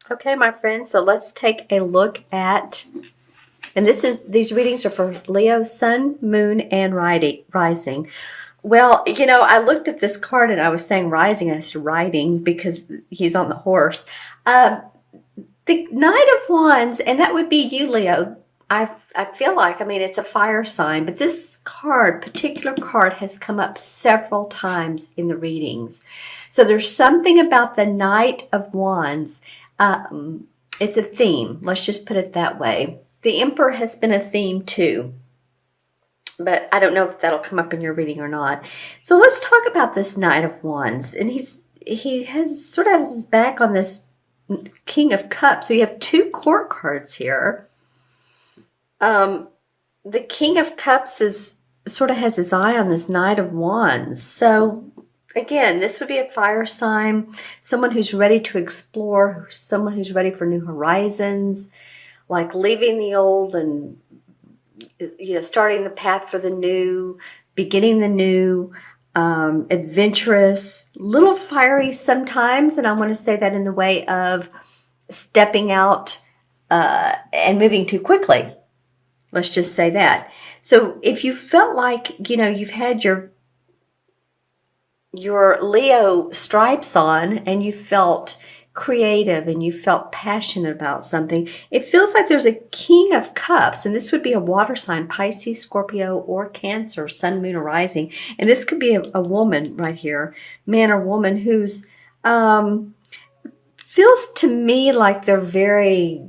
Okay, my friends, so let's take a look at, and these readings are for Leo, Sun, Moon, and Rising. Well, I looked at this card and I was saying rising, and I said riding because he's on the horse. Uh, the Knight of Wands, and that would be you, Leo. I feel like, it's a fire sign, but this particular card, has come up several times in the readings. So there's something about the Knight of Wands. It's a theme. Let's just put it that way. The Emperor has been a theme too, but I don't know if that'll come up in your reading or not. So let's talk about this Knight of Wands, and he has sort of his back on this King of Cups. So you have two court cards here. The King of Cups sort of has his eye on this Knight of Wands. So again, this would be a fire sign, someone who's ready to explore, someone who's ready for new horizons, like leaving the old and starting the path for the new, beginning the new, adventurous, little fiery sometimes, and I want to say that in the way of stepping out and moving too quickly. Let's just say that. So if you felt like, you've had your Leo stripes on and you felt creative and you felt passionate about something, it feels like there's a King of Cups, and this would be a water sign, Pisces, Scorpio, or Cancer, Sun, Moon, or Rising. And this could be a woman right here, man or woman, who's feels to me like they're very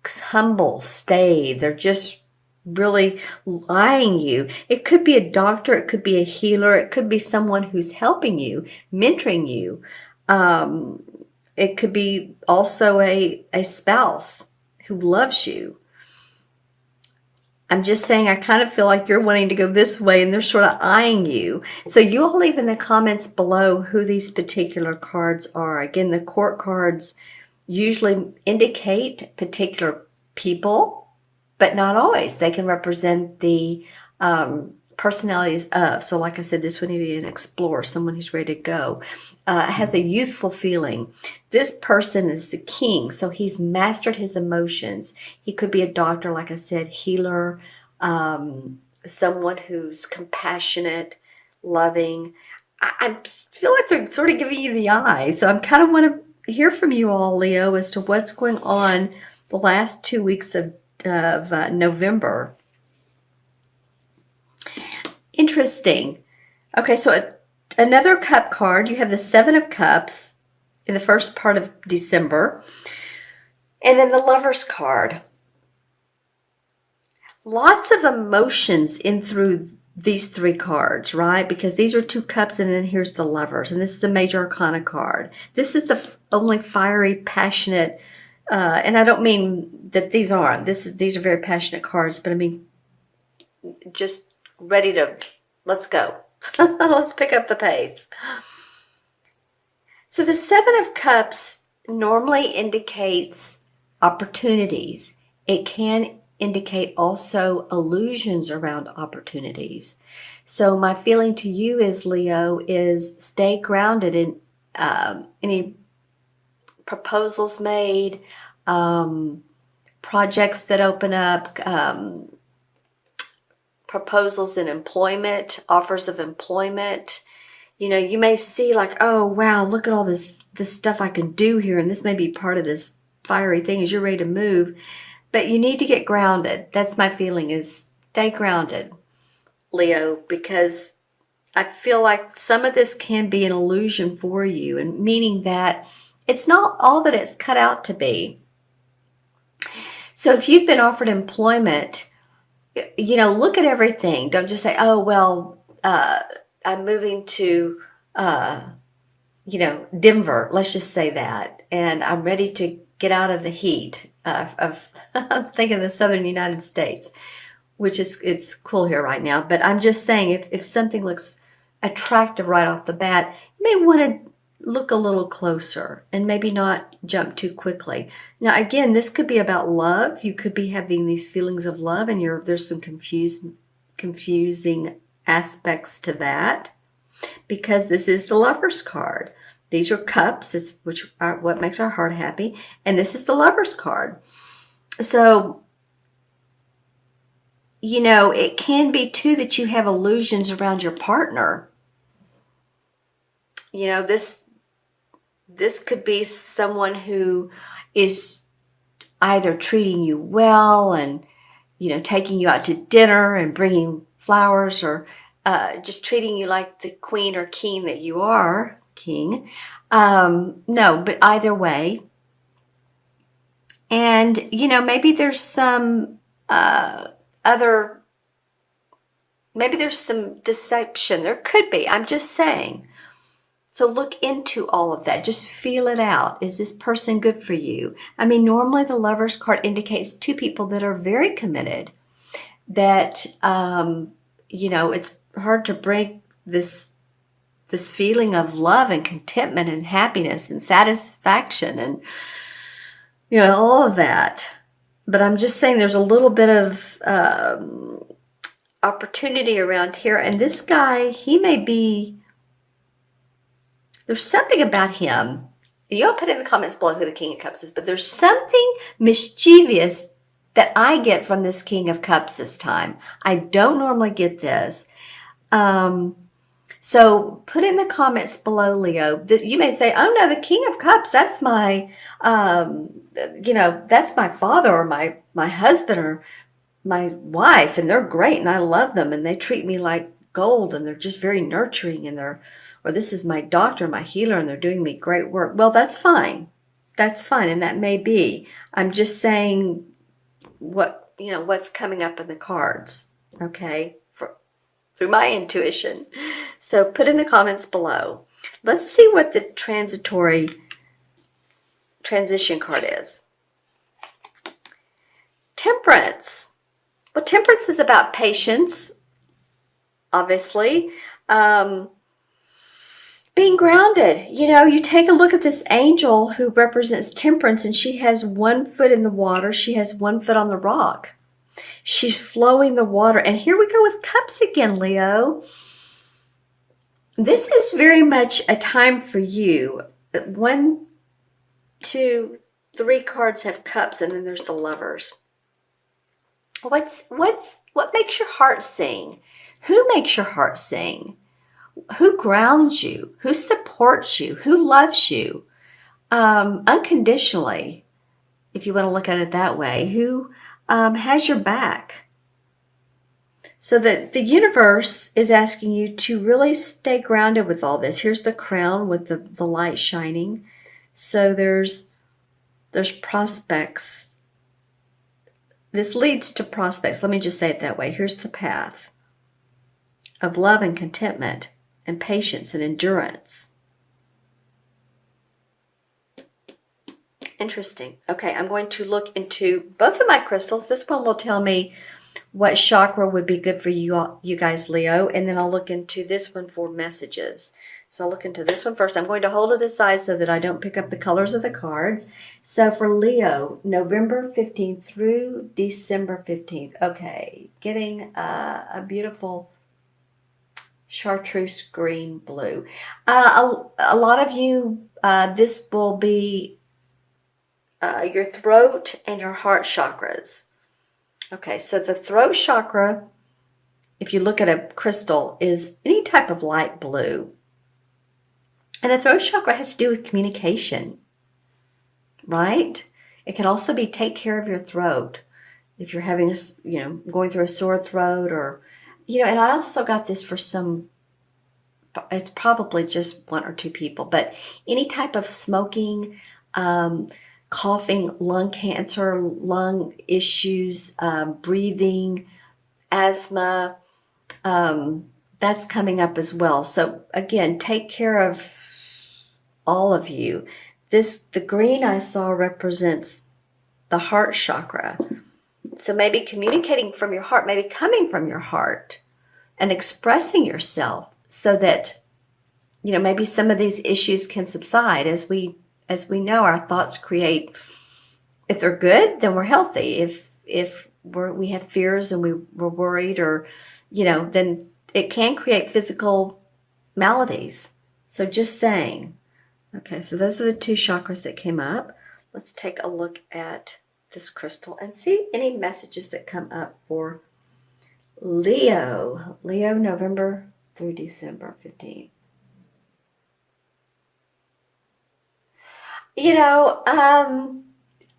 humble, staid. They're just really eyeing you. It could be a doctor, it could be a healer, it could be someone who's helping you, mentoring you. It could be also a spouse who loves you. I'm just saying, I kind of feel like you're wanting to go this way and they're sort of eyeing you. So you all leave in the comments below who these particular cards are. Again, the court cards usually indicate particular people, but not always. They can represent the personalities of. So like I said, this would be an explorer, someone who's ready to go, has a youthful feeling. This person is the king, so he's mastered his emotions. He could be a doctor, like I said, healer, someone who's compassionate, loving. I feel like they're sort of giving you the eye. So I'm kind of want to hear from you all, Leo, as to what's going on the last 2 weeks of November. Interesting. Okay, so another cup card. You have the Seven of Cups in the first part of December. And then the Lover's card. Lots of emotions in through these three cards, right? Because these are two cups, and then here's the Lovers, and this is the Major Arcana card. This is the only fiery, passionate, and I don't mean that these aren't. These are very passionate cards, but I mean just ready to, let's go. Let's pick up the pace. So the Seven of Cups normally indicates opportunities. It can indicate also illusions around opportunities. So my feeling to you is, Leo, is stay grounded in any proposals made, projects that open up, proposals in employment, offers of employment. You may see like, oh wow, look at all this stuff I can do here, and this may be part of this fiery thing as you're ready to move. But you need to get grounded. That's my feeling, is stay grounded, Leo, because I feel like some of this can be an illusion for you, and meaning that it's not all that it's cut out to be. So if you've been offered employment, look at everything. Don't just say, oh, well, I'm moving to, Denver. Let's just say that. And I'm ready to get out of the heat of I was thinking the southern United States, which it's cool here right now. But I'm just saying, if something looks attractive right off the bat, you may want to look a little closer and maybe not jump too quickly. Now, again, this could be about love. You could be having these feelings of love, and there's some confusing aspects to that, because this is the Lover's card. These are cups, which are what makes our heart happy. And this is the Lover's card. So, it can be too that you have illusions around your partner. This could be someone who is either treating you well and, taking you out to dinner and bringing flowers, or just treating you like the queen or king that you are, king. No, but either way. And, maybe there's some maybe there's some deception. There could be. I'm just saying. So look into all of that. Just feel it out. Is this person good for you? I mean, normally the Lover's card indicates two people that are very committed, that, it's hard to break this feeling of love and contentment and happiness and satisfaction and, all of that. But I'm just saying there's a little bit of opportunity around here. And this guy, there's something about him. You'll put in the comments below who the King of Cups is, but there's something mischievous that I get from this King of Cups this time. I don't normally get this. So put in the comments below, Leo. You may say, oh no, the King of Cups, that's my, that's my father or my husband or my wife, and they're great and I love them and they treat me like gold and they're just very nurturing, and or this is my doctor, my healer, and they're doing me great work. Well, that's fine. That's fine. And that may be. I'm just saying what's coming up in the cards. Okay. Through my intuition. So put in the comments below. Let's see what the transitory transition card is. Temperance. Well, temperance is about patience, obviously. Being grounded. You take a look at this angel who represents temperance, and she has one foot in the water. She has one foot on the rock. She's flowing the water. And here we go with cups again, Leo. This is very much a time for you. 1, 2, 3 cards have cups, and then there's the Lovers. What makes your heart sing? Who makes your heart sing? Who grounds you? Who supports you? Who loves you unconditionally, if you want to look at it that way? Who has your back? So that the universe is asking you to really stay grounded with all this. Here's the crown with the light shining. So there's prospects. This leads to prospects. Let me just say it that way. Here's the path of love and contentment and patience and endurance. Interesting. Okay, I'm going to look into both of my crystals. This one will tell me what chakra would be good for you guys, Leo, and then I'll look into this one for messages. So I'll look into this one first. I'm going to hold it aside so that I don't pick up the colors of the cards. So for Leo, November 15th through December 15th. Okay, getting a beautiful chartreuse green blue. A lot of you, this will be your throat and your heart chakras. Okay, so the throat chakra, if you look at a crystal, is any type of light blue. And the throat chakra has to do with communication, right? It can also be take care of your throat. If you're having going through a sore throat, or, and I also got this for it's probably just 1 or 2 people, but any type of smoking, coughing, lung cancer, lung issues, breathing, asthma, that's coming up as well. So again, take care of all of you. The green I saw represents the heart chakra. So maybe communicating from your heart, maybe coming from your heart and expressing yourself so that, maybe some of these issues can subside. As we know, our thoughts create, if they're good, then we're healthy. If we have fears and we're worried, or, then it can create physical maladies. So just saying, Okay, so those are the two chakras that came up. Let's take a look at this crystal and see any messages that come up for Leo. Leo, November through December 15th. You know,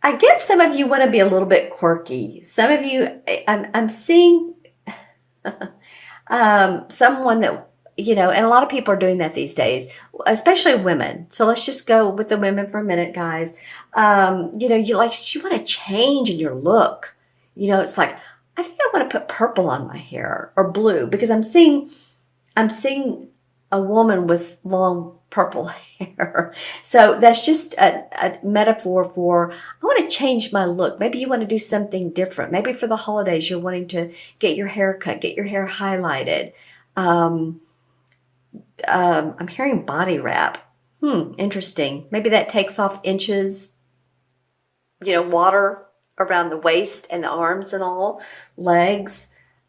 I get some of you want to be a little bit quirky. Some of you, I'm seeing someone that, and a lot of people are doing that these days, especially women. So let's just go with the women for a minute, guys. You want to change in your look. It's like, I think I want to put purple on my hair or blue because I'm seeing a woman with long purple hair. So that's just a metaphor for, I want to change my look. Maybe you want to do something different. Maybe for the holidays, you're wanting to get your hair cut, get your hair highlighted. I'm hearing body wrap. Interesting. Maybe that takes off inches, water around the waist and the arms and all, legs.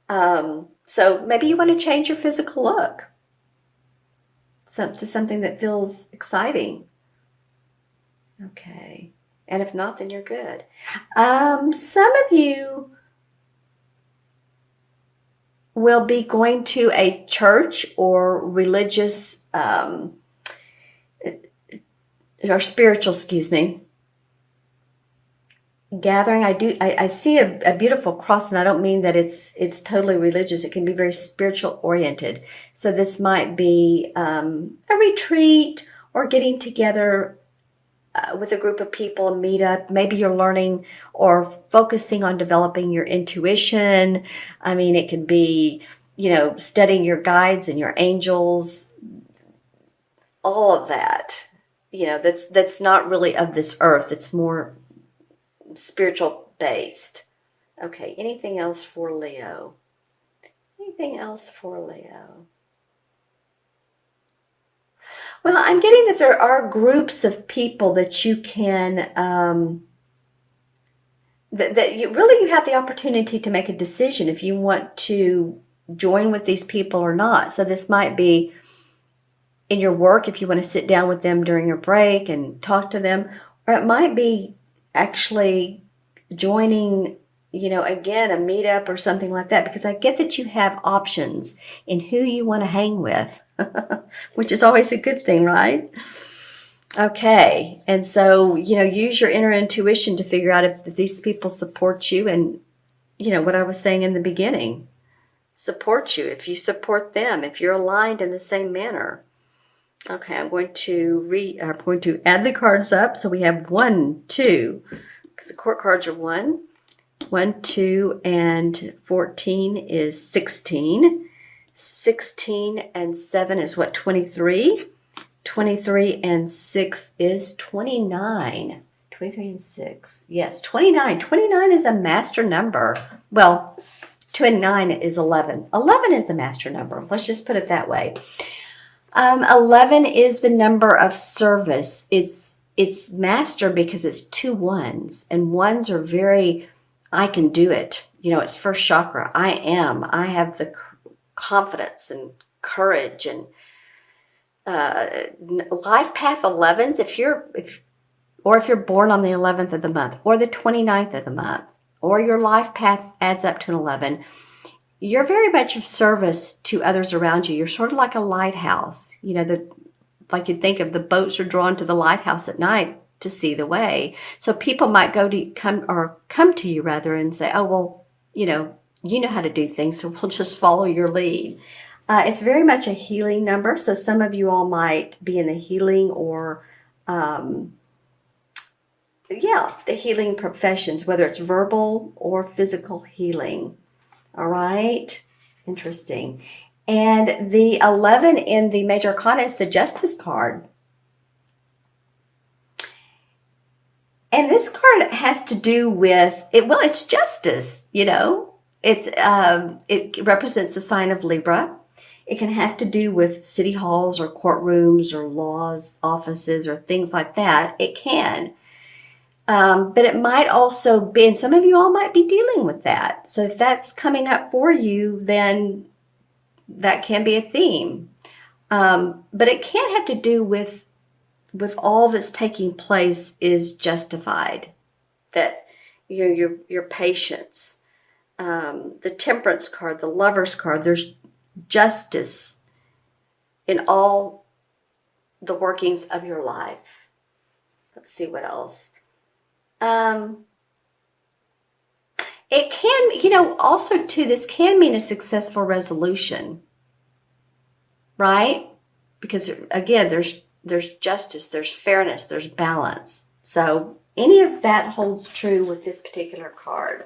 So maybe you want to change your physical look to something that feels exciting. Okay. And if not, then you're good. Some of you will be going to a church or religious or spiritual, gathering. I see a beautiful cross, and I don't mean that it's totally religious. It can be very spiritual oriented. So this might be a retreat or getting together with a group of people, meet up. Maybe you're learning or focusing on developing your intuition. I mean, it could be, studying your guides and your angels, all of that. That's not really of this earth. It's more spiritual based. Okay, anything else for Leo? Anything else for Leo? Well, I'm getting that there are groups of people that you can, that you have the opportunity to make a decision if you want to join with these people or not. So this might be in your work if you want to sit down with them during your break and talk to them, or it might be actually joining, again, a meetup or something like that, because I get that you have options in who you want to hang with, which is always a good thing, right? Okay. And so, use your inner intuition to figure out if these people support you and, what I was saying in the beginning, support you, if you support them, if you're aligned in the same manner. Okay, I'm going to add the cards up. So we have 1, 2, because the court cards are 1, 2, and 14 is 16. 16 and 7 is what, 23? 23 and 6 is 29. 23 and 6. Yes, 29. 29 is a master number. Well, 29 is 11. 11 is a master number. Let's just put it that way. 11 is the number of service. It's master because it's 2 ones, and ones are very, I can do it. It's first chakra. I have the confidence and courage and life path 11s. If you're born on the 11th of the month or the 29th of the month, or your life path adds up to an 11, you're very much of service to others around you. You're sort of like a lighthouse. Like you'd think of the boats are drawn to the lighthouse at night to see the way. So people might come to you rather and say, oh, well, you know how to do things, so we'll just follow your lead. It's very much a healing number. So some of you all might be in the healing or, the healing professions, whether it's verbal or physical healing. All right. Interesting. And the 11 in the Major Arcana is the Justice card. And this card has to do with it. Well, it's justice, it represents the sign of Libra. It can have to do with city halls or courtrooms or laws, offices, or things like that. It can. But it might also be, and some of you all might be dealing with that. So if that's coming up for you, then that can be a theme. But it can have to do with with all that's taking place is justified. That your patience, the temperance card, the lover's card, there's justice in all the workings of your life. Let's see what else. It can, also too, this can mean a successful resolution, right? Because again, there's justice, there's fairness, there's balance. So any of that holds true with this particular card.